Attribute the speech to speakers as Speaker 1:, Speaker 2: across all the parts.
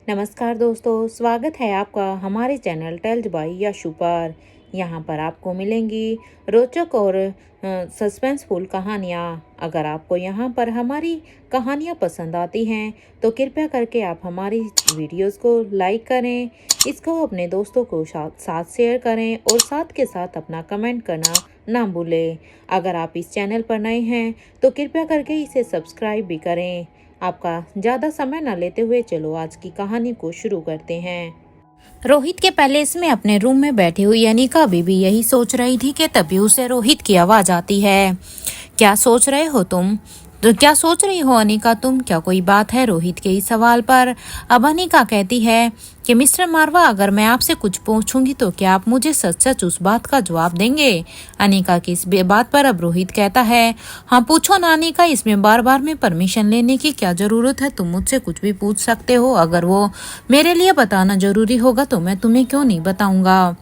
Speaker 1: नमस्कार दोस्तों, स्वागत है आपका हमारे चैनल टेल्स बाय यशु पर। यहाँ पर आपको मिलेंगी रोचक और सस्पेंसफुल कहानियाँ। अगर आपको यहाँ पर हमारी कहानियाँ पसंद आती हैं तो कृपया करके आप हमारी वीडियोस को लाइक करें, इसको अपने दोस्तों को साथ शेयर करें और साथ के साथ अपना कमेंट करना ना भूलें। अगर आप इस चैनल पर नए हैं तो कृपया करके इसे सब्सक्राइब भी करें। आपका ज़्यादा समय न लेते हुए चलो आज की कहानी को शुरू करते हैं। रोहित के पैलेस में अपने रूम में बैठी हुई अनिका बीबी यही सोच रही थी कि तभी उसे रोहित की आवाज़ आती है। क्या सोच रहे हो तुम? तो क्या सोच रही हो अनिका तुम? क्या कोई बात है? रोहित के इस सवाल पर अब अनिका कहती है कि मिस्टर मारवा, अगर मैं आपसे कुछ पूछूंगी तो क्या आप मुझे सच सच उस बात का जवाब देंगे? अनिका की इस बात पर अब रोहित कहता है, हाँ पूछो ना अनिका, इसमें बार बार में परमिशन लेने की क्या जरूरत है? तुम मुझसे कुछ भी पूछ सकते हो। अगर वो मेरे लिए बताना जरूरी होगा तो मैं तुम्हें क्यों नहीं बताऊंगा।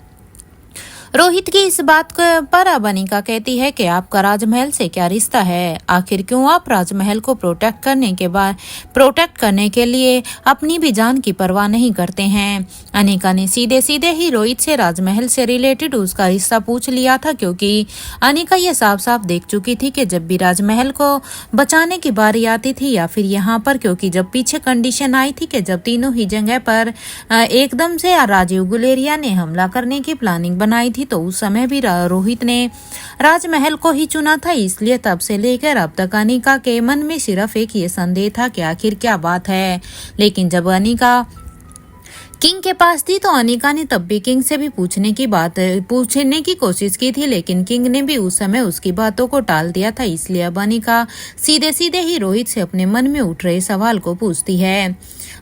Speaker 1: रोहित की इस बात पर अब अनिका कहती है कि आपका राजमहल से क्या रिश्ता है? आखिर क्यों आप राजमहल को प्रोटेक्ट करने के लिए अपनी भी जान की परवाह नहीं करते हैं? अनिका ने सीधे सीधे ही रोहित से राजमहल से रिलेटेड उसका रिश्ता पूछ लिया था, क्योंकि अनिका ये साफ साफ देख चुकी थी कि जब भी राजमहल को बचाने की बारी आती थी या फिर यहाँ पर, क्योंकि जब पीछे कंडीशन आई थी कि जब तीनों ही जगह पर एकदम से राजीव गुलेरिया ने हमला करने की प्लानिंग बनाई थी तो उस समय भी रोहित ने राजमहल को ही चुना था। इसलिए तब से लेकर अब तक अनिका के मन में सिर्फ एक ये संदेह था कि आखिर क्या बात है। लेकिन जब अनिका किंग के पास थी तो अनिका ने तब भी किंग से भी पूछने की कोशिश की थी, लेकिन किंग ने भी उस समय उसकी बातों को टाल दिया था। इसलिए अब अनिका सीधे सीधे ही रोहित से अपने मन में उठ रहे सवाल को पूछती है।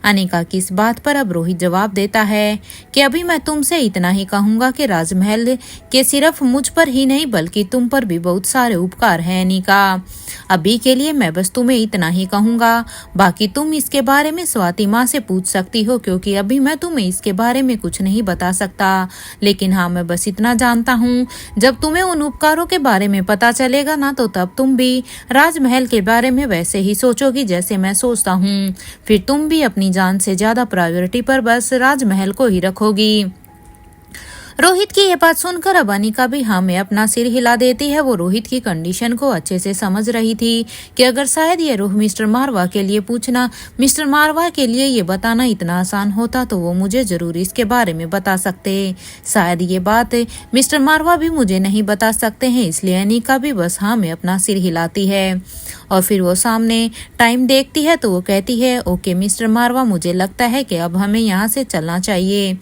Speaker 1: अनिका की इस बात पर अब रोहित जवाब देता है कि अभी मैं तुमसे इतना ही कहूंगा कि राजमहल के सिर्फ मुझ पर ही नहीं बल्कि तुम पर भी बहुत सारे उपकार हैं अनिका। अभी के लिए मैं बस तुम्हें इतना ही कहूंगा, बाकी तुम इसके बारे में स्वाति माँ से पूछ सकती हो, क्योंकि अभी मैं तुम्हें इसके बारे में कुछ नहीं बता सकता। लेकिन हाँ, मैं बस इतना जानता हूँ, जब तुम्हें उन उपकारों के बारे में पता चलेगा ना तो तब तुम भी राजमहल के बारे में वैसे ही सोचोगी जैसे मैं सोचता हूँ। फिर तुम भी अपनी जान से ज्यादा प्रायोरिटी पर बस राजमहल को ही रखोगी। रोहित की ये बात सुनकर अब अनिका भी हाँ में अपना सिर हिला देती है। वो रोहित की कंडीशन को अच्छे से समझ रही थी कि अगर शायद ये मिस्टर मारवा के लिए ये बताना इतना आसान होता तो वो मुझे जरूर इसके बारे में बता सकते। शायद ये बात मिस्टर मारवा भी मुझे नहीं बता सकते हैं। इसलिए अनिका भी बस हाँ में अपना सिर हिलाती है और फिर वो सामने टाइम देखती है तो वो कहती है, ओके मिस्टर मारवा, मुझे लगता है कि अब हमें यहाँ से चलना चाहिए।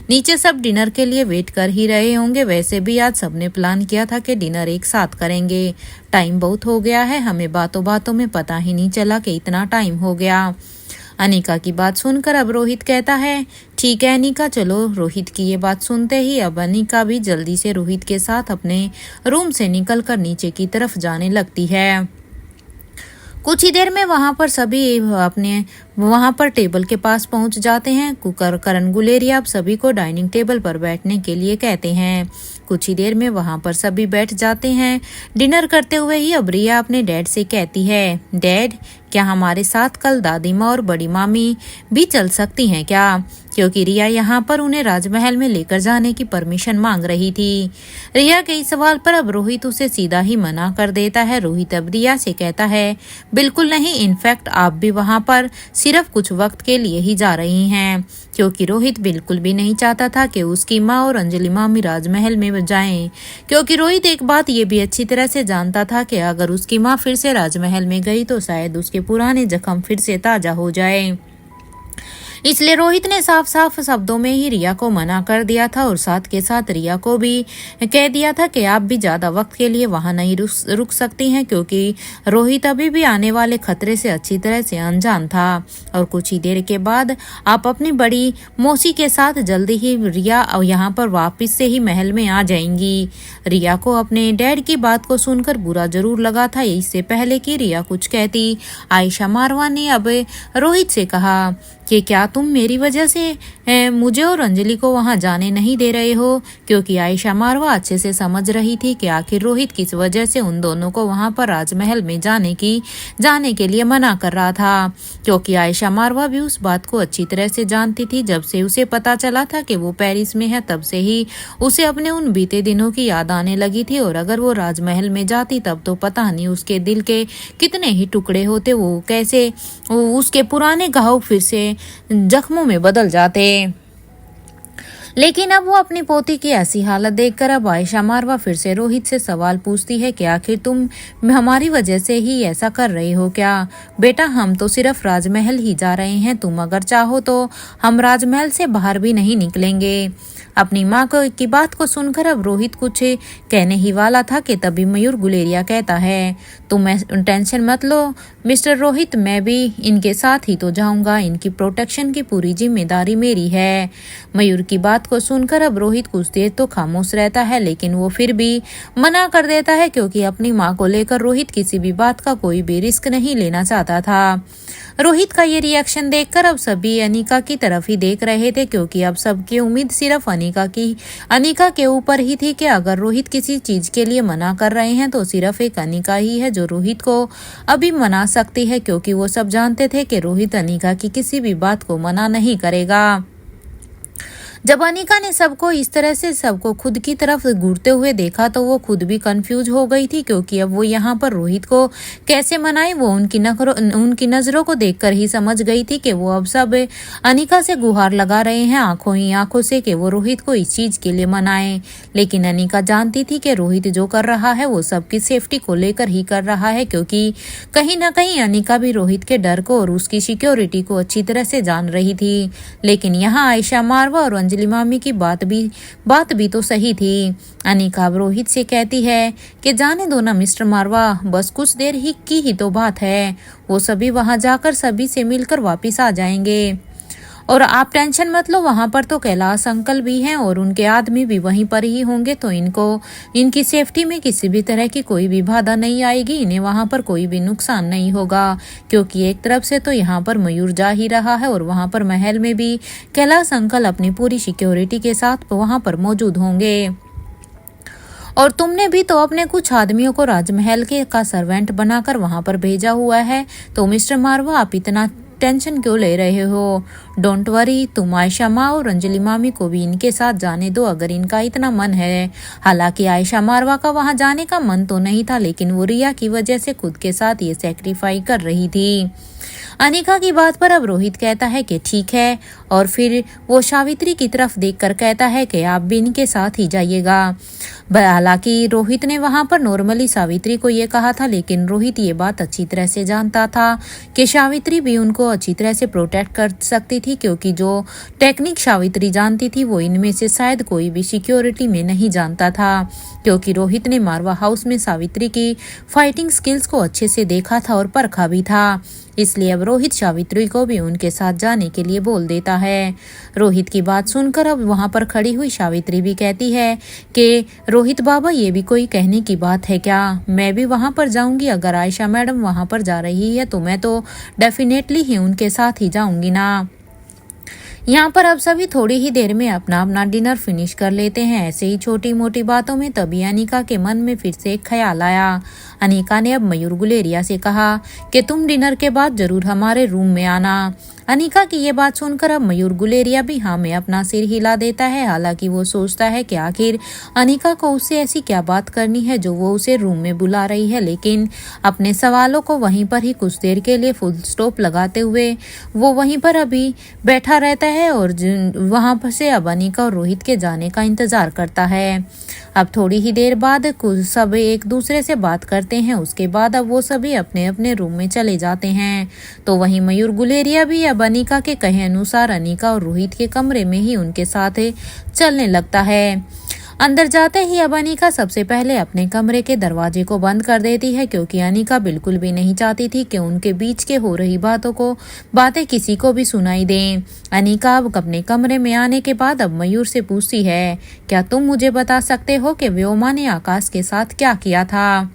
Speaker 1: नीचे सब डिनर के लिए वेट कर ही रहे होंगे। वैसे भी आज सबने प्लान किया था कि डिनर एक साथ करेंगे। टाइम बहुत हो गया है, हमें बातों बातों में पता ही नहीं चला कि इतना टाइम हो गया। अनिका की बात सुनकर अब रोहित कहता है, ठीक है अनिका चलो। रोहित की ये बात सुनते ही अब अनिका भी जल्दी से रोहित के साथ अपने रूम से निकलकर नीचे की तरफ जाने लगती है। कुछ ही देर में वहां पर टेबल के पास पहुंच जाते हैं। करण गुलेरिया अब सभी को डाइनिंग टेबल पर बैठने के लिए कहते हैं। कुछ ही देर में वहां पर सभी बैठ जाते हैं। डिनर करते हुए ही अब रिया अपने डैड से कहती है, डैड क्या हमारे साथ कल दादी माँ और बड़ी मामी भी चल सकती हैं क्या? क्योंकि रिया यहाँ पर उन्हें राजमहल में लेकर जाने की परमिशन मांग रही थी। रिया के इस सवाल पर अब रोहित उसे सीधा ही मना कर देता है। रोहित अब रिया से कहता है, बिल्कुल नहीं, इनफैक्ट आप भी वहाँ पर सिर्फ कुछ वक्त के लिए ही जा रही हैं। क्योंकि रोहित बिल्कुल भी नहीं चाहता था कि उसकी माँ और अंजलि मामी राजमहल में जाएं। क्योंकि रोहित एक बात ये भी अच्छी तरह से जानता था कि अगर उसकी माँ फिर से राजमहल में गई तो शायद उसके पुराने जख्म फिर से ताजा हो जाए। इसलिए रोहित ने साफ साफ शब्दों में ही रिया को मना कर दिया था और साथ के साथ रिया को भी कह दिया था कि आप भी ज्यादा वक्त के लिए वहां नहीं रुक सकती हैं, क्योंकि रोहित अभी भी आने वाले खतरे से अच्छी तरह से अनजान था। और कुछ ही देर के बाद आप अपनी बड़ी मौसी के साथ जल्दी ही रिया यहाँ पर वापिस से ही महल में आ जाएंगी। रिया को अपने डैड की बात को सुनकर बुरा जरूर लगा था। इससे पहले कि रिया कुछ कहती, आयशा मारवा ने अब रोहित से कहा कि क्या तुम मेरी वजह से मुझे और अंजलि को वहां जाने नहीं दे रहे हो, क्योंकि आयशा मारवा अच्छे से समझ रही थी कि आखिर रोहित किस वजह से उन दोनों को वहां पर राजमहल में जाने के लिए मना कर रहा था। क्योंकि आयशा मारवा भी उस बात को अच्छी तरह से जानती थी। जब से उसे पता चला था कि वो पेरिस में है, तब से ही उसे अपने उन बीते दिनों की याद आने लगी थी। और अगर वो राजमहल में जाती तब तो पता नहीं उसके दिल के कितने ही टुकड़े होते, वो कैसे उसके पुराने घाव फिर से जख्मों में बदल जाते। लेकिन अब वो अपनी पोती की ऐसी हालत देखकर अब आयशा मारवा फिर से रोहित से सवाल पूछती है कि आखिर तुम हमारी वजह से ही ऐसा कर रहे हो क्या? बेटा, हम तो सिर्फ राजमहल ही जा रहे हैं, तुम अगर चाहो तो हम राजमहल से बाहर भी नहीं निकलेंगे। अपनी माँ की बात को सुनकर अब रोहित कुछ कहने ही वाला था कि तभी मयूर गुलेरिया कहता है, तुम टेंशन मत लो मिस्टर रोहित, मैं भी इनके साथ ही तो जाऊंगा, इनकी प्रोटेक्शन की पूरी जिम्मेदारी मेरी है। मयूर की बात को सुनकर अब रोहित कुछ देर तो खामोश रहता है, लेकिन वो फिर भी मना कर देता है, क्योंकि अपनी माँ को लेकर रोहित किसी भी बात का कोई भी रिस्क नहीं लेना चाहता था। रोहित का ये रिएक्शन देखकर अब सभी अनिका की तरफ ही देख रहे थे, क्योंकि अब सबकी उम्मीद सिर्फ अनिका के ऊपर ही थी कि अगर रोहित किसी चीज के लिए मना कर रहे हैं तो सिर्फ एक अनिका ही है जो रोहित को अभी मना सकती है, क्योंकि वो सब जानते थे कि रोहित अनिका की किसी भी बात को मना नहीं करेगा। जब अनिका ने सबको इस तरह से सबको खुद की तरफ घूरते हुए देखा तो वो खुद भी कंफ्यूज हो गई थी, क्योंकि अब वो यहाँ पर रोहित को कैसे मनाए। वो उनकी नजरों को देखकर ही समझ गई थी कि वो अब सब अनिका से गुहार लगा रहे हैं आंखों ही आंखों से कि वो रोहित को इस चीज के लिए मनाए। लेकिन अनिका जानती थी कि रोहित जो कर रहा है वो सबकी सेफ्टी को लेकर ही कर रहा है, क्योंकि कहीं ना कहीं अनिका भी रोहित के डर को और उसकी सिक्योरिटी को अच्छी तरह से जान रही थी। लेकिन यहाँ आयशा मारवा और अंजलि मामी की बात भी तो सही थी। अनिका अब रोहित से कहती है कि जाने दो ना मिस्टर मारवा, बस कुछ देर ही तो बात है, वो सभी वहां जाकर सभी से मिलकर वापिस आ जाएंगे और आप टेंशन मत लो, वहां पर तो कैलाश अंकल भी हैं और उनके आदमी भी वहीं पर ही होंगे, तो इनकी सेफ्टी में किसी भी तरह की कोई भी बाधा नहीं आएगी, इन्हें वहां पर कोई भी नुकसान नहीं होगा। क्योंकि एक तरफ से तो यहाँ पर मयूर जा ही रहा है और वहां पर महल में भी कैलाश अंकल अपनी पूरी सिक्योरिटी के साथ वहां पर मौजूद होंगे। और तुमने भी तो अपने कुछ आदमियों को राजमहल का सर्वेंट बनाकर वहां पर भेजा हुआ है, तो मिस्टर मारवा आप इतना टेंशन क्यों ले रहे हो? डोंट वरी, तुम आयशा माँ और अंजलि मामी को भी इनके साथ जाने दो अगर इनका इतना मन है। हालांकि आयशा मारवा का वहां जाने का मन तो नहीं था, लेकिन वो रिया की वजह से खुद के साथ ये सेक्रीफाई कर रही थी। अनिका की बात पर अब रोहित कहता है कि ठीक है, और फिर वो सावित्री की तरफ देखकर कहता है कि आप भी इनके साथ ही जाइएगा। हालांकि रोहित ने वहां पर नॉर्मली सावित्री को ये कहा था, लेकिन रोहित ये बात अच्छी तरह से जानता था कि सावित्री भी उनको अच्छी तरह से प्रोटेक्ट कर सकती थी, क्योंकि जो टेक्निक सावित्री जानती थी वो इनमें से शायद कोई भी सिक्योरिटी में नहीं जानता था, क्योंकि रोहित ने मारवा हाउस में सावित्री की फाइटिंग स्किल्स को अच्छे से देखा था और परखा भी था। इसलिए अब रोहित सावित्री को भी उनके साथ जाने के लिए बोल देता है। रोहित की बात सुनकर अब वहां पर खड़ी हुई सावित्री भी कहती है कि रोहित बाबा, ये भी कोई कहने की बात है क्या? मैं भी वहां पर जाऊंगी, अगर आयशा मैडम वहां पर जा रही है तो मैं तो डेफिनेटली ही उनके साथ ही जाऊंगी ना। यहाँ पर अब सभी थोड़ी ही देर में अपना अपना डिनर फिनिश कर लेते हैं। ऐसे ही छोटी मोटी बातों में तभी अनिका के मन में फिर से एक ख्याल आया। अनिका ने अब मयूर गुलेरिया से कहा कि तुम डिनर के बाद जरूर हमारे रूम में आना। अनिका की ये बात सुनकर अब मयूर गुलेरिया भी हाँ में अपना सिर हिला देता है। हालांकि वो सोचता है कि आखिर अनिका को उससे ऐसी क्या बात करनी है जो वो उसे रूम में बुला रही है, लेकिन अपने सवालों को वहीं पर ही कुछ देर के लिए फुल स्टॉप लगाते हुए वो वहीं पर अभी बैठा रहता है और वहां पर से अब अनिका और रोहित के जाने का इंतजार करता है। अब थोड़ी ही देर बाद कुछ सब एक दूसरे से बात करते हैं, उसके बाद अब वो सभी अपने अपने रूम में चले जाते हैं। तो वहीं मयूर गुलेरिया भी अब अनिका के कहे अनुसार अनिका और रोहित के कमरे में ही उनके साथ चलने लगता है। अंदर जाते ही अब अनिका सबसे पहले अपने कमरे के दरवाजे को बंद कर देती है, क्योंकि अनिका बिल्कुल भी नहीं चाहती थी कि उनके बीच के हो रही बातें किसी को भी सुनाई दें। अनिका अब अपने कमरे में आने के बाद अब मयूर से पूछती है, क्या तुम मुझे बता सकते हो कि व्योमा ने आकाश के साथ क्या किया था?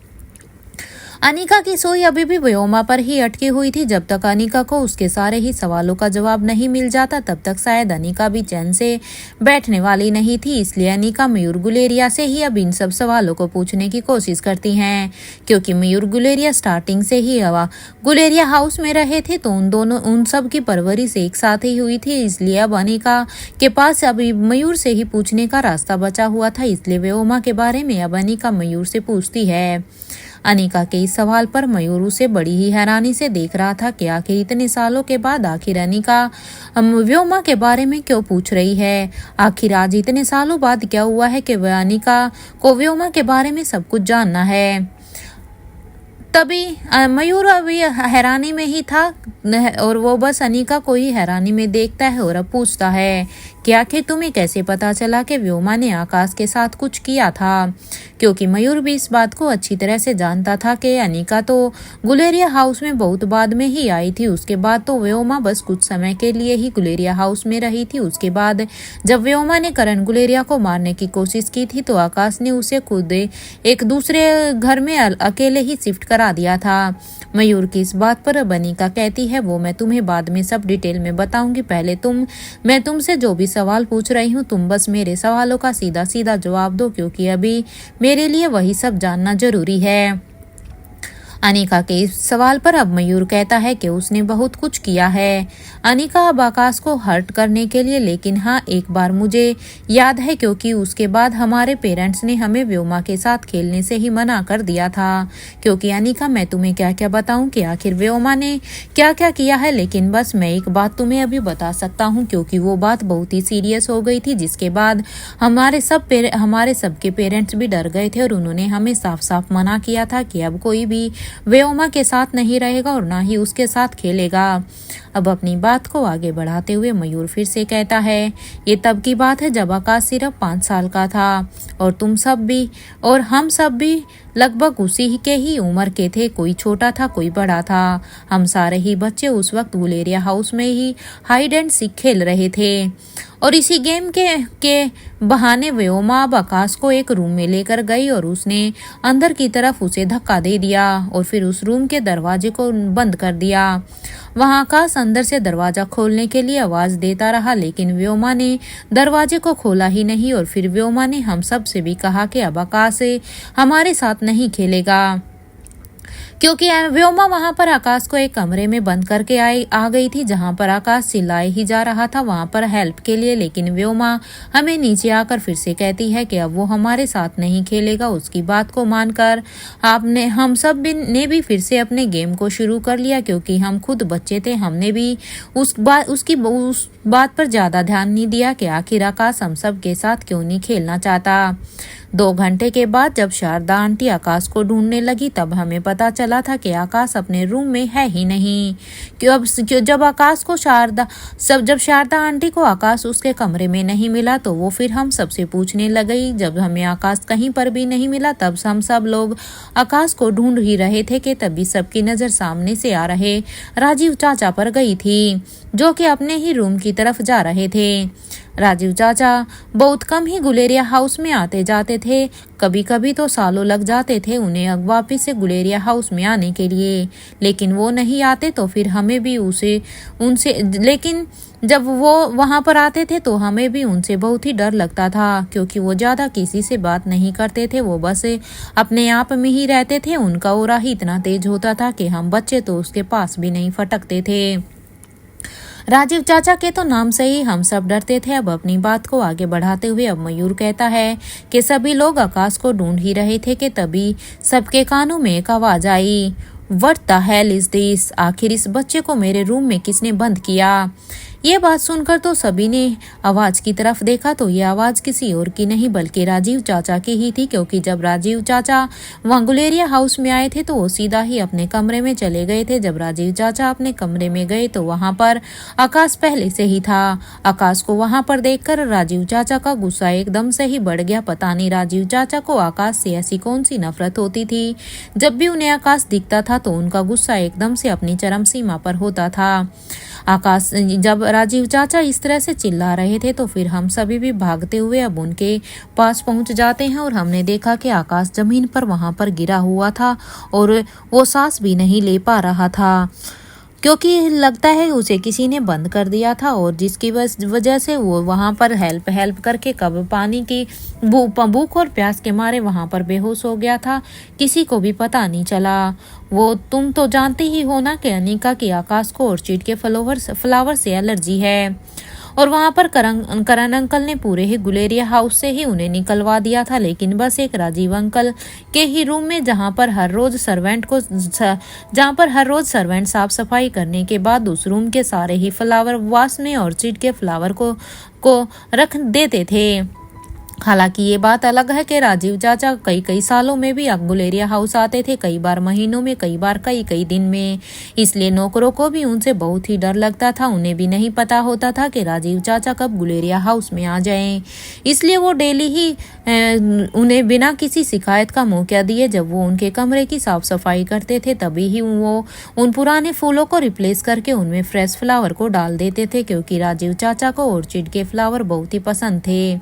Speaker 1: अनिका की सोई अभी भी व्योमा पर ही अटकी हुई थी। जब तक अनिका को उसके सारे ही सवालों का जवाब नहीं मिल जाता तब तक शायद अनिका भी चैन से बैठने वाली नहीं थी। इसलिए अनिका मयूर गुलेरिया से ही अब इन सब सवालों को पूछने की कोशिश करती हैं, क्योंकि मयूर गुलेरिया स्टार्टिंग से ही गुलेरिया हाउस में रहे थे, तो उन सब की परवरिश एक साथ ही हुई थी। इसलिए अब अनिका के पास अभी मयूर से ही पूछने का रास्ता बचा हुआ था। इसलिए व्योमा के बारे में अब अनिका मयूर से पूछती है। अनिका के इस सवाल पर मयूर उसे बड़ी ही हैरानी से देख रहा था कि आखिर इतने सालों के बाद आखिर अनिका व्योमा के बारे में क्यों पूछ रही है। आखिर आज इतने सालों बाद क्या हुआ है कि वह अनिका को व्योमा के बारे में सब कुछ जानना है। तभी मयूर अभी हैरानी में ही था और वो बस अनिका को ही हैरानी में देखता है और अब पूछता है कि आखिर तुम्हें कैसे पता चला कि व्योमा ने आकाश के साथ कुछ किया था, क्योंकि मयूर भी इस बात को अच्छी तरह से जानता था कि अनिका तो गुलेरिया हाउस में बहुत बाद में ही आई थी। उसके बाद तो व्योमा बस कुछ समय के लिए ही गुलेरिया हाउस में रही थी। उसके बाद जब व्योमा ने करण गुलेरिया को मारने की कोशिश की थी तो आकाश ने उसे खुद एक दूसरे घर में अकेले ही शिफ्ट करा दिया था। मयूर की इस बात पर अनिका कहती है वो मैं तुम्हें बाद में सब डिटेल में बताऊंगी, पहले मैं तुमसे जो भी सवाल पूछ रही हूँ तुम बस मेरे सवालों का सीधा सीधा जवाब दो, क्योंकि अभी मेरे लिए वही सब जानना जरूरी है। अनिका के इस सवाल पर अब मयूर कहता है कि उसने बहुत कुछ किया है अनिका अब आकाश को हर्ट करने के लिए, लेकिन हाँ एक बार मुझे याद है, क्योंकि उसके बाद हमारे पेरेंट्स ने हमें व्योमा के साथ खेलने से ही मना कर दिया था। क्योंकि अनिका मैं तुम्हें क्या क्या बताऊं कि आखिर व्योमा ने क्या क्या किया है, लेकिन बस मैं एक बात तुम्हें अभी बता सकता हूँ, क्योंकि वो बात बहुत ही सीरियस हो गई थी, जिसके बाद हमारे सबके पेरेंट्स भी डर गए थे और उन्होंने हमें साफ साफ मना किया था कि अब कोई भी व्योमा के साथ नहीं रहेगा और ना ही उसके साथ खेलेगा। अब अपनी बात को आगे बढ़ाते हुए मयूर फिर से कहता है ये तब की बात है जब आकाश सिर्फ 5 साल का था और तुम सब भी और हम सब भी लगभग उसी के ही उम्र के थे। कोई छोटा था कोई बड़ा था, हम सारे ही बच्चे उस वक्त गुलेरिया हाउस में ही हाइड एंड सीक खेल रहे थे और इसी गेम के बहाने व्योमा अब आकाश को एक रूम में लेकर गई और उसने अंदर की तरफ उसे धक्का दे दिया और फिर उस रूम के दरवाजे को बंद कर दिया। वहां आकाश अंदर से दरवाजा खोलने के लिए आवाज देता रहा, लेकिन व्योमा ने दरवाजे को खोला ही नहीं और फिर व्योमा ने हम सब से भी कहा कि अब आकाश हमारे साथ नहीं खेलेगा, क्योंकि व्योमा वहां पर आकाश को एक कमरे में बंद करके आ गई थी जहां पर आकाश चिल्लाए ही जा रहा था वहां पर हेल्प के लिए। लेकिन व्योमा हमें नीचे आकर फिर से कहती है कि अब वो हमारे साथ नहीं खेलेगा। उसकी बात को मानकर हम सब ने भी फिर से अपने गेम को शुरू कर लिया, क्योंकि हम खुद बच्चे थे। हमने भी उस बात पर ज्यादा ध्यान नहीं दिया कि आखिर आकाश हम सब के साथ क्यों नहीं खेलना चाहता। 2 घंटे के बाद जब शारदा आंटी आकाश को ढूंढने लगी तब हमें पता चला था कि आकाश अपने रूम में है ही नहीं। जब शारदा आंटी को आकाश उसके कमरे में नहीं मिला तो वो फिर हम सबसे पूछने लगी। जब हमें आकाश कहीं पर भी नहीं मिला तब हम सब लोग आकाश को ढूंढ ही रहे थे कि तभी सबकी नजर सामने से आ रहे राजीव चाचा पर गई थी, जो कि अपने ही रूम की तरफ जा रहे थे। राजीव चाचा बहुत कम ही गुलेरिया हाउस में आते जाते थे, कभी कभी तो सालों लग जाते थे उन्हें वापिस से गुलेरिया हाउस में आने के लिए, लेकिन वो नहीं आते तो फिर हमें भी लेकिन जब वो वहां पर आते थे तो हमें भी उनसे बहुत ही डर लगता था, क्योंकि वो ज्यादा किसी से बात नहीं करते थे। वो बस अपने आप में ही रहते थे। उनका ऑरा ही इतना तेज होता था कि हम बच्चे तो उसके पास भी नहीं फटकते थे। राजीव चाचा के तो नाम से ही हम सब डरते थे। अब अपनी बात को आगे बढ़ाते हुए अब मयूर कहता है कि सभी लोग आकाश को ढूंढ ही रहे थे कि तभी सबके कानों में एक आवाज आई, what the hell is this? आखिर इस बच्चे को मेरे रूम में किसने बंद किया? ये बात सुनकर तो सभी ने आवाज की तरफ देखा तो ये आवाज किसी और की नहीं बल्कि राजीव चाचा की ही थी, क्योंकि जब राजीव चाचा वहां गुलेरिया हाउस में आए थे तो वो सीधा ही अपने कमरे में चले गए थे। जब राजीव चाचा अपने कमरे में गए तो वहां पर आकाश पहले से ही था। आकाश को वहां पर देखकर राजीव चाचा का गुस्सा एकदम से ही बढ़ गया। पता नहीं राजीव चाचा को आकाश से ऐसी कौन सी नफरत होती थी, जब भी उन्हें आकाश दिखता था तो उनका गुस्सा एकदम से अपनी चरम सीमा पर होता था। जब राजीव चाचा इस तरह से चिल्ला रहे थे तो फिर हम सभी भी भागते हुए अब उनके पास पहुंच जाते हैं और हमने देखा कि आकाश जमीन पर वहां पर गिरा हुआ था और वो सांस भी नहीं ले पा रहा था, क्योंकि लगता है उसे किसी ने बंद कर दिया था और जिसकी वजह से वो वहां पर हेल्प करके कब पानी की भूख और प्यास के मारे वहां पर बेहोश हो गया था, किसी को भी पता नहीं चला। वो तुम तो जानते ही हो ना कि अनिका की आकाश को ऑर्चिड के फ्लावर से एलर्जी है और वहां पर करण अंकल ने पूरे ही गुलेरिया हाउस से ही उन्हें निकलवा दिया था, लेकिन बस एक राजीव अंकल के ही रूम में जहां पर हर रोज सर्वेंट साफ सफाई करने के बाद उस रूम के सारे ही फ्लावर वास में ऑर्चिड के फ्लावर को रख देते थे। हालांकि ये बात अलग है कि राजीव चाचा कई सालों में भी गुलेरिया हाउस आते थे, कई बार महीनों में, कई बार कई दिन में, इसलिए नौकरों को भी उनसे बहुत ही डर लगता था। उन्हें भी नहीं पता होता था कि राजीव चाचा कब गुलेरिया हाउस में आ जाएं, इसलिए वो डेली ही उन्हें बिना किसी शिकायत का मौका दिए जब वो उनके कमरे की साफ सफाई करते थे तभी ही वो उन पुराने फूलों को रिप्लेस करके उनमें फ्रेश फ्लावर को डाल देते थे, क्योंकि राजीव चाचा को ऑर्चिड के फ्लावर बहुत ही पसंद थे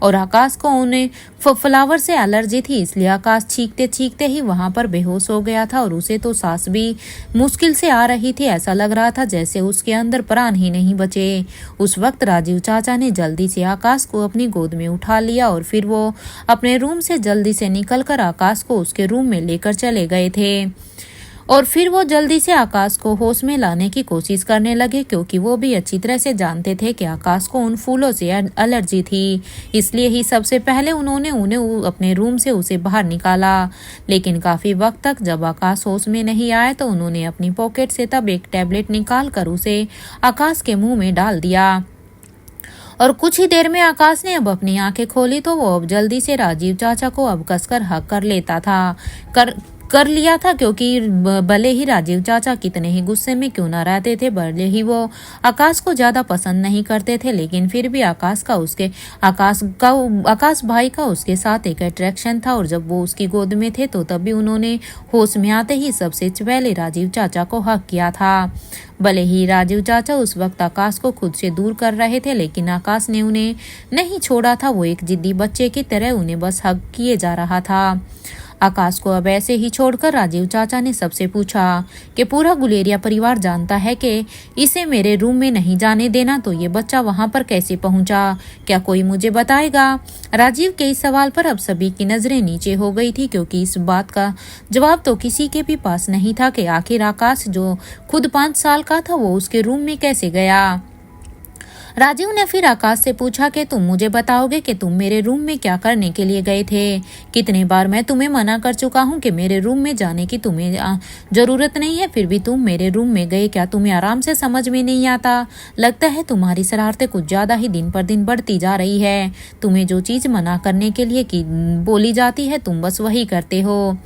Speaker 1: और आकाश को उन्हें फ्लावर से एलर्जी थी, इसलिए आकाश चीखते ही वहां पर बेहोश हो गया था और उसे तो सांस भी मुश्किल से आ रही थी। ऐसा लग रहा था जैसे उसके अंदर प्राण ही नहीं बचे। उस वक्त राजीव चाचा ने जल्दी से आकाश को अपनी गोद में उठा लिया और फिर वो अपने रूम से जल्दी से निकलकर आकाश को उसके रूम में लेकर चले गए थे और फिर वो जल्दी से आकाश को होश में लाने की कोशिश करने लगे, क्योंकि वो भी अच्छी तरह से जानते थे कि आकाश को उन फूलों से एलर्जी थी। इसलिए ही सबसे पहले उन्होंने उन्हें अपने रूम से उसे बाहर निकाला, लेकिन काफी वक्त तक जब आकाश होश में नहीं आया तो उन्होंने अपनी पॉकेट से तब एक टैबलेट निकाल कर उसे आकाश के मुंह में डाल दिया और कुछ ही देर में आकाश ने अब अपनी आंखें खोली तो वो अब जल्दी से राजीव चाचा को अब कसकर हक कर लेता था कर लिया था, क्योंकि भले ही राजीव चाचा कितने ही गुस्से में क्यों ना रहते थे, भले ही वो आकाश को ज्यादा पसंद नहीं करते थे, लेकिन फिर भी आकाश भाई का उसके साथ एक अट्रैक्शन था और जब वो उसकी गोद में थे तो तभी उन्होंने होश में आते ही सबसे पहले राजीव चाचा को हक किया था। भले ही राजीव चाचा उस वक्त आकाश को खुद से दूर कर रहे थे, लेकिन आकाश ने उन्हें नहीं छोड़ा था। वो एक जिद्दी बच्चे की तरह उन्हें बस हक किए जा रहा था। आकाश को अब ऐसे ही छोड़कर राजीव चाचा ने सबसे पूछा कि पूरा गुलेरिया परिवार जानता है कि इसे मेरे रूम में नहीं जाने देना, तो ये बच्चा वहां पर कैसे पहुंचा? क्या कोई मुझे बताएगा? राजीव के इस सवाल पर अब सभी की नजरें नीचे हो गई थी, क्योंकि इस बात का जवाब तो किसी के भी पास नहीं था कि आखिर आकाश जो खुद 5 साल का था वो उसके रूम में कैसे गया। राजीव ने फिर आकाश से पूछा कि तुम मुझे बताओगे कि तुम मेरे रूम में क्या करने के लिए गए थे? कितने बार मैं तुम्हें मना कर चुका हूँ कि मेरे रूम में जाने की तुम्हें जरूरत नहीं है, फिर भी तुम मेरे रूम में गए। क्या तुम्हें आराम से समझ में नहीं आता? लगता है तुम्हारी शरारतें कुछ ज्यादा ही दिन पर दिन बढ़ती जा रही है। तुम्हें जो चीज मना करने के लिए बोली जाती है तुम बस वही करते हो,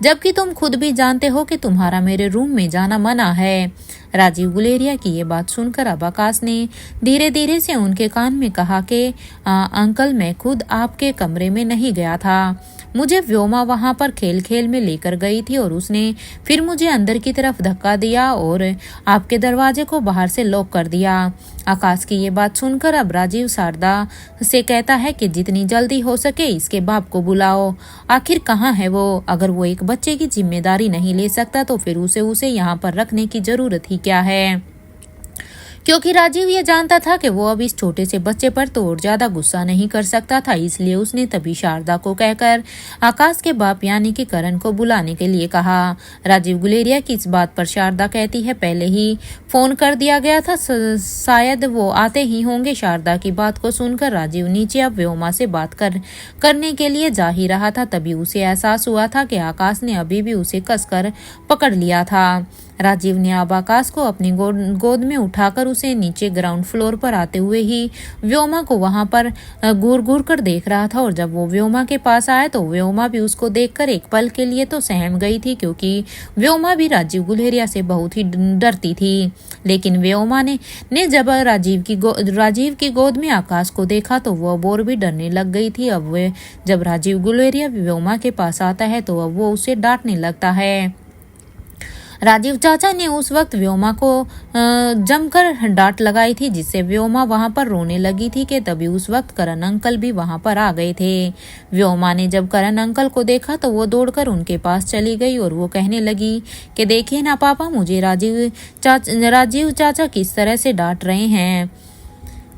Speaker 1: जबकि तुम खुद भी जानते हो कि तुम्हारा मेरे रूम में जाना मना है। राजीव गुलेरिया की ये बात सुनकर अब आकाश ने धीरे धीरे से उनके कान में कहा कि अंकल मैं खुद आपके कमरे में नहीं गया था, मुझे व्योमा वहां पर खेल में लेकर गई थी और उसने फिर मुझे अंदर की तरफ धक्का दिया और आपके दरवाजे को बाहर से लॉक कर दिया। आकाश की ये बात सुनकर अब राजीव शारदा से कहता है कि जितनी जल्दी हो सके इसके बाप को बुलाओ। आखिर कहाँ है वो? अगर वो एक बच्चे की जिम्मेदारी नहीं ले सकता तो फिर उसे यहाँ पर रखने की जरूरत ही क्या है? क्योंकि राजीव ये जानता था कि वो अब इस छोटे से बच्चे पर तो और ज्यादा गुस्सा नहीं कर सकता था, इसलिए उसने तभी शारदा को कहकर आकाश के बाप यानी कि करण को बुलाने के लिए कहा। राजीव गुलेरिया की इस बात पर शारदा कहती है पहले ही फोन कर दिया गया था, शायद वो आते ही होंगे। शारदा की बात को सुनकर राजीव नीचे अब व्योमा से बात करने के लिए जा ही रहा था, तभी उसे एहसास हुआ था कि आकाश ने अभी भी उसे कसकर पकड़ लिया था। राजीव ने अब आकाश को अपनी गोद में उठाकर उसे नीचे ग्राउंड फ्लोर पर आते हुए ही व्योमा को वहां पर घूर कर देख रहा था और जब वो व्योमा के पास आया तो व्योमा भी उसको देखकर एक पल के लिए तो सहम गई थी, क्योंकि व्योमा भी राजीव गुलेरिया से बहुत ही डरती थी। लेकिन व्योमा ने जब राजीव की गोद में आकाश को देखा तो वह और भी डरने लग गई थी। अब जब राजीव गुलेरिया व्योमा के पास आता है तो अब वो उसे डांटने लगता है। राजीव चाचा ने उस वक्त व्योमा को जमकर डांट लगाई थी, जिससे व्योमा वहां पर रोने लगी थी कि तभी उस वक्त करण अंकल भी वहां पर आ गए थे। व्योमा ने जब करण अंकल को देखा तो वो दौड़कर उनके पास चली गई और वो कहने लगी कि देखिए ना पापा, मुझे राजीव चाचा किस तरह से डांट रहे हैं,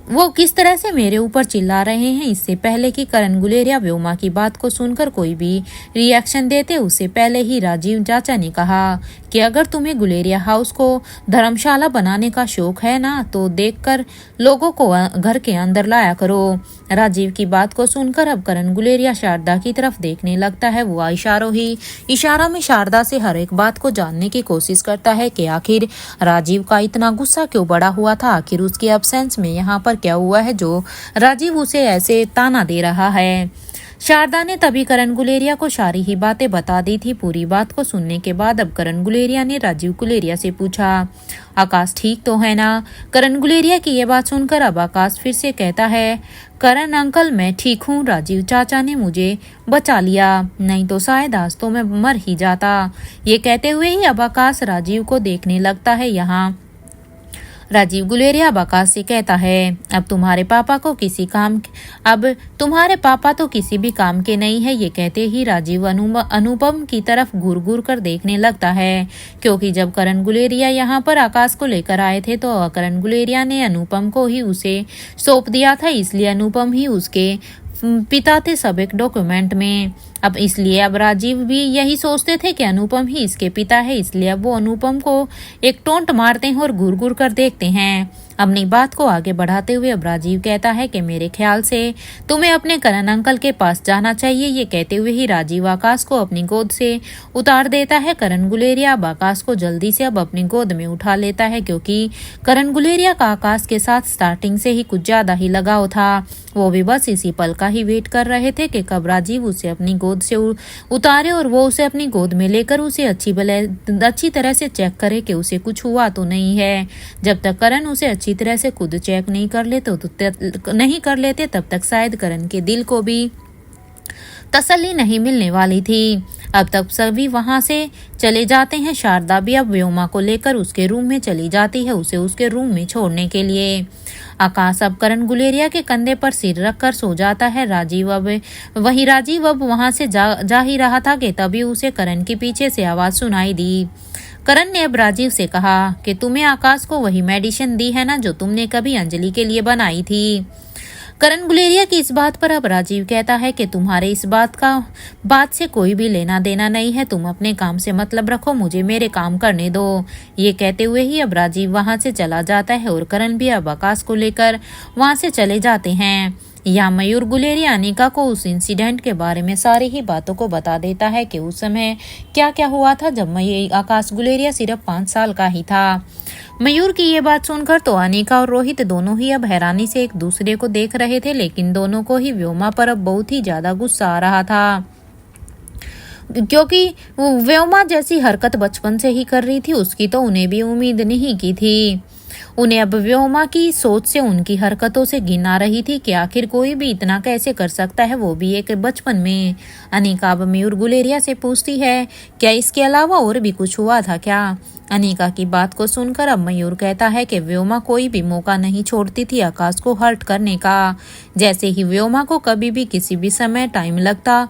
Speaker 1: वो किस तरह से मेरे ऊपर चिल्ला रहे हैं। इससे पहले कि करण गुलेरिया व्योमा की बात को सुनकर कोई भी रिएक्शन देते, उससे पहले ही राजीव चाचा ने कहा कि अगर तुम्हें गुलेरिया हाउस को धर्मशाला बनाने का शौक है ना, तो देखकर लोगों को घर के अंदर लाया करो। राजीव की बात को सुनकर अब करण गुलेरिया शारदा की तरफ देखने लगता है। वो इशारों में शारदा से हर एक बात को जानने की कोशिश करता है कि आखिर राजीव का इतना गुस्सा क्यों बढ़ा हुआ था, आखिर उसके अब्सेंस में यहाँ पर क्या हुआ है जो राजीव उसे ऐसे ताना दे रहा है। शारदा ने तभी करण गुलेरिया को सारी ही बातें बता दी थी। पूरी बात को सुनने के बाद अब करण गुलेरिया ने राजीव गुलेरिया से पूछा, आकाश ठीक तो है ना? करण गुलेरिया की ये बात सुनकर अब आकाश फिर से कहता है, करण अंकल मैं ठीक हूँ, राजीव चाचा ने मुझे बचा लिया, नहीं तो शायद आज तो मैं मर ही जाता। ये कहते हुए ही अब आकाश राजीव को देखने लगता है। यहाँ राजीव गुलेरिया अब आकाश से कहता है, अब तुम्हारे पापा तो किसी भी काम के नहीं है। ये कहते ही राजीव अनुपम की तरफ घूर घूर कर देखने लगता है, क्योंकि जब करण गुलेरिया यहाँ पर आकाश को लेकर आए थे तो करण गुलेरिया ने अनुपम को ही उसे सौंप दिया था, इसलिए अनुपम ही उसके पिता थे सब एक डॉक्यूमेंट में। अब राजीव भी यही सोचते थे कि अनुपम ही इसके पिता है, इसलिए अब वो अनुपम को एक टोंट मारते हैं और घूर घूर कर देखते हैं। अपनी बात को आगे बढ़ाते हुए अब राजीव कहता है कि मेरे ख्याल से तुम्हें अपने करण अंकल के पास जाना चाहिए। ये कहते हुए ही राजीव आकाश को अपनी गोद से उतार देता है। करण गुलेरिया अब आकाश को जल्दी से अब अपनी गोद में उठा लेता है, क्योंकि करण गुलेरिया का आकाश के साथ स्टार्टिंग से ही कुछ ज्यादा ही लगाव था। वो भी बस इसी पल का ही वेट कर रहे थे कि कब राजीव उसे अपनी गोद से उतारे और वो उसे अपनी गोद में लेकर उसे अच्छी तरह से चेक करे कि उसे कुछ हुआ तो नहीं है। जब तक करण उसे अच्छी तरह से खुद चेक नहीं कर लेते तब तक शायद करण के दिल को भी तसल्ली नहीं मिलने वाली थी। अब तक सभी वहां से चले जाते हैं। शारदा भी अब व्योमा को लेकर उसके रूम में चली जाती है, उसे उसके रूम में छोड़ने के लिए। आकाश अब करण गुलेरिया के कंधे पर सिर रखकर सो जाता है। राजीव अब वहां से जा ही रहा था कि तभी उसे करण के पीछे से आवाज सुनाई दी। करण ने अब राजीव से कहा कि तुम्हें आकाश को वही मेडिसिन दी है ना जो तुमने कभी अंजलि के लिए बनाई थी। करण गुलेरिया की इस बात पर अब राजीव कहता है कि तुम्हारे इस बात से कोई भी लेना देना नहीं है, तुम अपने काम से मतलब रखो, मुझे मेरे काम करने दो। ये कहते हुए ही अब राजीव वहां से चला जाता है और करण भी अब आकाश को लेकर वहां से चले जाते हैं। यहाँ मयूर गुलेरिया अनिका को उस इंसिडेंट के बारे में सारी ही बातों को बता देता है कि उस समय क्या क्या हुआ था जब आकाश गुलेरिया सिर्फ 5 साल का ही था। मयूर की ये बात सुनकर तो अनिका और रोहित दोनों ही अब हैरानी से एक दूसरे को देख रहे थे, लेकिन दोनों को ही व्योमा पर अब बहुत ही ज्यादा गुस्सा आ रहा था, क्योंकि व्योमा जैसी हरकत बचपन से ही कर रही थी उसकी तो उन्हें भी उम्मीद नहीं की थी। उन्हें अब व्योमा की सोच से उनकी हरकतों से घिन आ रही थी कि आखिर कोई भी इतना कैसे कर सकता है, वो भी एक बचपन में। अनिका अब मयूर गुलेरिया से पूछती है, क्या इसके अलावा और भी कुछ हुआ था क्या? अनिका की बात को सुनकर अब मयूर कहता है कि व्योमा कोई भी मौका नहीं छोड़ती थी आकाश को हर्ट करने का। जैसे ही व्योमा को कभी भी किसी भी समय टाइम लगता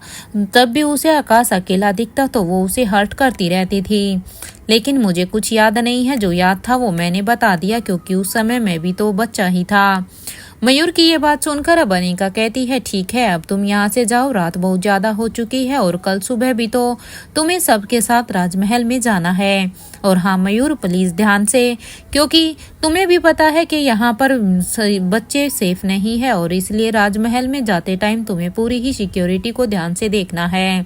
Speaker 1: तब भी उसे आकाश अकेला दिखता तो वो उसे हर्ट करती रहती थी। लेकिन मुझे कुछ याद नहीं है, जो याद था वो मैंने बता दिया, क्योंकि उस समय मैं भी तो बच्चा ही था। मयूर की ये बात सुनकर अब अनिका कहती है, ठीक है अब तुम यहाँ से जाओ, रात बहुत ज्यादा हो चुकी है और कल सुबह भी तो तुम्हें सबके साथ राजमहल में जाना है। और हाँ मयूर प्लीज ध्यान से, क्योंकि तुम्हें भी पता है कि यहाँ पर बच्चे सेफ नहीं है और इसलिए राजमहल में जाते टाइम तुम्हें पूरी ही सिक्योरिटी को ध्यान से देखना है।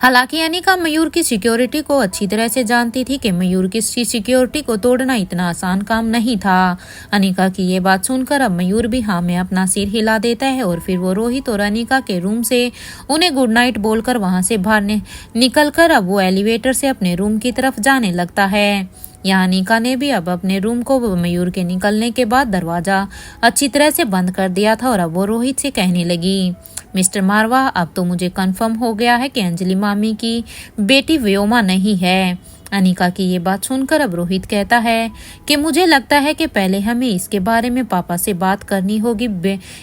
Speaker 1: हालांकि अनिका मयूर की सिक्योरिटी को अच्छी तरह से जानती थी कि मयूर की सिक्योरिटी को तोड़ना इतना आसान काम नहीं था। अनिका की ये बात सुनकर अब मयूर भी हाँ में अपना सिर हिला देता है और फिर वो रोहित और अनिका के रूम से उन्हें गुड नाइट बोलकर वहां से बाहर निकलकर अब वो एलिवेटर से अपने रूम की तरफ जाने लगता है। यहाँ अनिका ने भी अब अपने रूम को मयूर के निकलने के बाद दरवाजा अच्छी तरह से बंद कर दिया था और अब वो रोहित से कहने लगी, मिस्टर मारवा अब तो मुझे कंफर्म हो गया है कि अंजलि मामी की बेटी व्योमा नहीं है। अनिका की ये बात सुनकर अब रोहित कहता है कि मुझे लगता है कि पहले हमें इसके बारे में पापा से बात करनी होगी।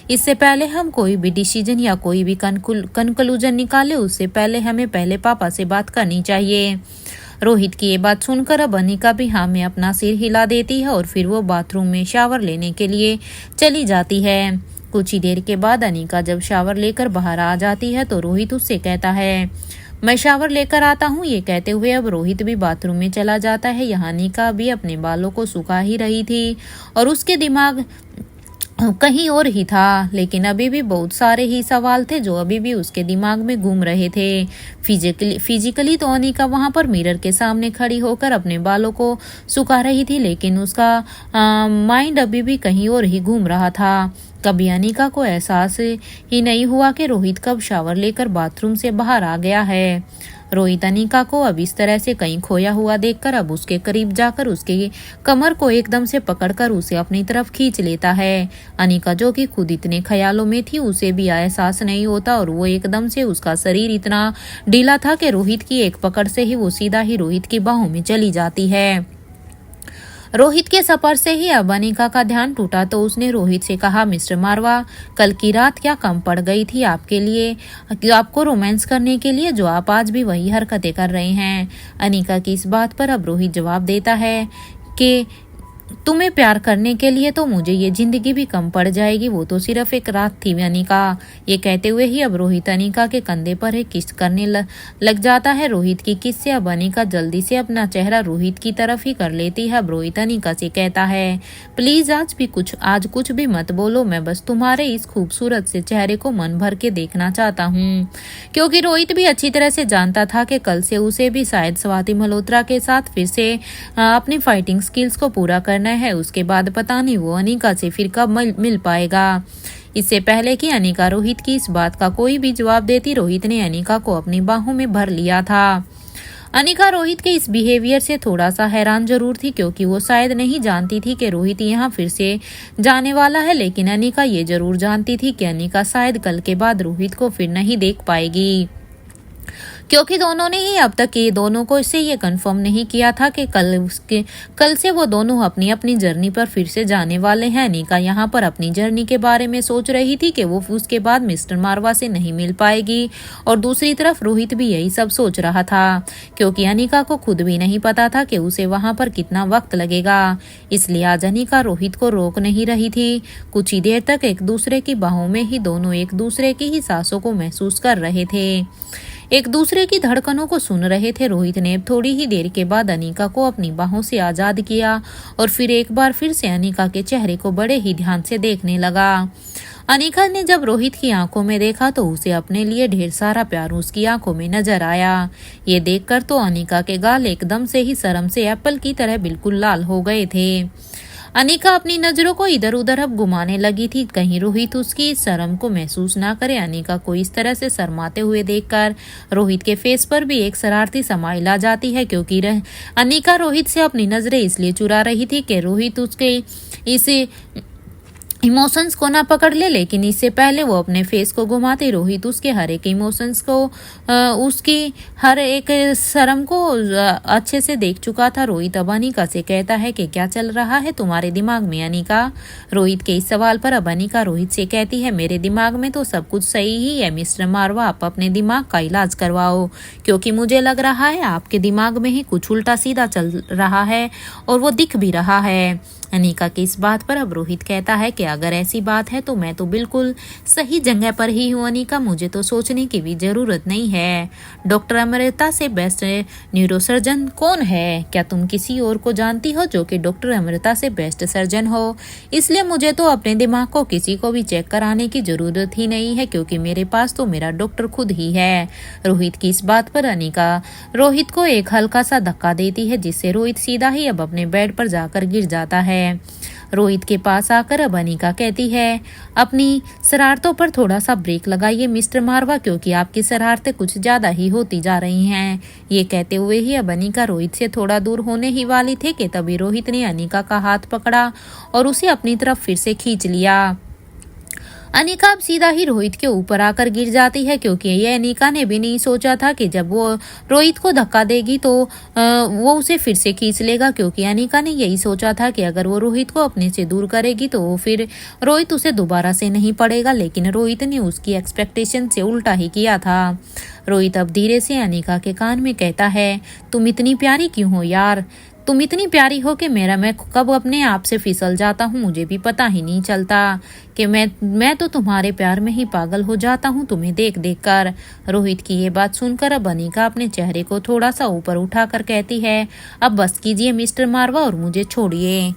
Speaker 1: इससे पहले हम कोई भी डिसीजन या कोई भी कंक्लूजन निकाले, उससे पहले हमें पहले पापा से बात करनी चाहिए। रोहित की ये बात सुनकर अब अनिका भी हाँ में अपना सिर हिला देती है और फिर वो बाथरूम में शावर लेने के लिए चली जाती है। कुछ ही देर के बाद अनिका जब शावर लेकर बाहर आ जाती है तो रोहित उससे कहता है, मैं शावर लेकर आता हूँ। ये कहते हुए अब रोहित भी बाथरूम में चला जाता है। यहाँ अनिका भी अपने बालों को सुखा ही रही थी और उसके दिमाग कहीं और ही था, लेकिन अभी भी बहुत सारे ही सवाल थे जो अभी भी उसके दिमाग में घूम रहे थे। फिजिकली तो अनिका वहां पर मिरर के सामने खड़ी होकर अपने बालों को सुखा रही थी, लेकिन उसका माइंड अभी भी कहीं और ही घूम रहा था। कभी अनिका को एहसास ही नहीं हुआ कि रोहित कब शावर लेकर बाथरूम से बाहर आ गया है। रोहित अनिका को अब इस तरह से कहीं खोया हुआ देखकर अब उसके करीब जाकर उसके कमर को एकदम से पकड़कर उसे अपनी तरफ खींच लेता है। अनिका जो कि खुद इतने ख्यालों में थी, उसे भी एहसास नहीं होता और वो एकदम से उसका शरीर इतना ढीला था कि रोहित की एक पकड़ से ही वो सीधा ही रोहित की बाहों में चली जाती है। रोहित के सफर से ही अब अनिका का ध्यान टूटा तो उसने रोहित से कहा, मिस्टर मारवा, कल की रात क्या कम पड़ गई थी आपके लिए, आपको रोमांस करने के लिए, जो आप आज भी वही हरकतें कर रहे हैं। अनिका की इस बात पर अब रोहित जवाब देता है कि तुम्हें प्यार करने के लिए तो मुझे ये जिंदगी भी कम पड़ जाएगी, वो तो सिर्फ एक रात थी अनिका। ये कहते हुए ही अब रोहित अनिका के कंधे पर एक किस करने लग जाता है। रोहित की किस से अब अनिका जल्दी से अपना चेहरा रोहित की तरफ ही कर लेती है। अब रोहित अनिका से कहता है, प्लीज आज कुछ भी मत बोलो, मैं बस तुम्हारे इस खूबसूरत से चेहरे को मन भर के देखना चाहता हूँ। क्योंकि रोहित भी अच्छी तरह से जानता था कि कल से उसे भी शायद स्वाति मल्होत्रा के साथ फिर से अपनी फाइटिंग स्किल्स को पूरा करना है। उसके बाद पता नहीं वो अनिका से फिर कब मिल पाएगा। इससे पहले कि अनिका रोहित की इस बात का कोई भी जवाब देती, रोहित ने अनिका को अपनी बाहों में भर लिया था। अनिका रोहित के इस बिहेवियर से थोड़ा सा हैरान जरूर थी, क्योंकि वो शायद नहीं जानती थी कि रोहित यहाँ फिर से जाने वाला है, लेकिन अनिका ये जरूर जानती थी कि अनिका शायद कल के बाद रोहित को फिर नहीं देख पाएगी, क्योंकि दोनों ने ही अब तक ये दोनों को इससे ये कंफर्म नहीं किया था कि कल से वो दोनों अपनी अपनी जर्नी पर फिर से जाने वाले हैं। अनिका यहाँ पर अपनी जर्नी के बारे में सोच रही थी कि वो उसके बाद मिस्टर मारवा से नहीं मिल पाएगी, और दूसरी तरफ रोहित भी यही सब सोच रहा था, क्योंकि अनिका को खुद भी नहीं पता था कि उसे वहां पर कितना वक्त लगेगा। इसलिए आज अनिका रोहित को रोक नहीं रही थी। कुछ ही देर तक एक दूसरे की बाहों में ही दोनों एक दूसरे की ही सांसों को महसूस कर रहे थे, एक दूसरे की धड़कनों को सुन रहे थे। रोहित ने थोड़ी ही देर के बाद अनिका को अपनी बाहों से आजाद किया और फिर एक बार फिर से अनिका के चेहरे को बड़े ही ध्यान से देखने लगा। अनिका ने जब रोहित की आंखों में देखा तो उसे अपने लिए ढेर सारा प्यार उसकी आंखों में नजर आया। ये देखकर तो अनिका के गाल एकदम से ही शर्म से एप्पल की तरह बिल्कुल लाल हो गए थे। अनिका अपनी नजरों को इधर उधर अब घुमाने लगी थी, कहीं रोहित उसकी इस शर्म को महसूस ना करे। अनिका को इस तरह से शर्माते हुए देखकर रोहित के फेस पर भी एक शरारती स्माइल आ जाती है, क्योंकि अनिका रोहित से अपनी नजरें इसलिए चुरा रही थी कि रोहित उसके इस इमोशंस को ना पकड़ ले, लेकिन इससे पहले वो अपने फेस को घुमाते रोहित उसके हर एक इमोशंस को उसकी हर एक शर्म को अच्छे से देख चुका था। रोहित अब अनिका से कहता है कि क्या चल रहा है तुम्हारे दिमाग में अनिका। रोहित के इस सवाल पर अब अनिका रोहित से कहती है, मेरे दिमाग में तो सब कुछ सही ही है मिस्टर मारवा, आप अपने दिमाग का इलाज करवाओ, क्योंकि मुझे लग रहा है आपके दिमाग में ही कुछ उल्टा सीधा चल रहा है और वो दिख भी रहा है। अनिका की इस बात पर अब रोहित कहता है कि अगर ऐसी बात है तो मैं तो बिल्कुल सही जगह पर ही हूँ अनिका, मुझे तो सोचने की भी जरूरत नहीं है। डॉक्टर अमृता से बेस्ट न्यूरोसर्जन कौन है? क्या तुम किसी और को जानती हो जो कि डॉक्टर अमृता से बेस्ट सर्जन हो? इसलिए मुझे तो अपने दिमाग को किसी को भी चेक कराने की जरूरत ही नहीं है, क्योंकि मेरे पास तो मेरा डॉक्टर खुद ही है। रोहित की इस बात पर अनिका रोहित को एक हल्का सा धक्का देती है, जिससे रोहित सीधा ही अब अपने बेड पर जाकर गिर जाता है। रोहित के पास आकर अब अनिका कहती है, अपनी शरारतों पर थोड़ा सा ब्रेक लगाइए मिस्टर मारवा, क्योंकि आपकी शरारतें कुछ ज्यादा ही होती जा रही हैं। ये कहते हुए ही अब अनिका रोहित से थोड़ा दूर होने ही वाली थे कि तभी रोहित ने अनिका का हाथ पकड़ा और उसे अपनी तरफ फिर से खींच लिया। अनिका अब सीधा ही रोहित के ऊपर आकर गिर जाती है, क्योंकि ये अनिका ने भी नहीं सोचा था कि जब वो रोहित को धक्का देगी तो वो उसे फिर से खींच लेगा, क्योंकि अनिका ने यही सोचा था कि अगर वो रोहित को अपने से दूर करेगी तो फिर रोहित उसे दोबारा से नहीं पड़ेगा। लेकिन रोहित ने उसकी एक्सपेक्टेशन से उल्टा ही किया था। रोहित अब धीरे से अनिका के कान में कहता है, तुम इतनी प्यारी क्यों हो यार, तुम इतनी प्यारी हो कि मैं कब अपने आप से फिसल जाता हूँ मुझे भी पता ही नहीं चलता कि मैं तो तुम्हारे प्यार में ही पागल हो जाता हूँ तुम्हें देख देख कर। रोहित की ये बात सुनकर अब अनिका अपने चेहरे को थोड़ा सा ऊपर उठाकर कहती है, अब बस कीजिए मिस्टर मारवा और मुझे छोड़िए।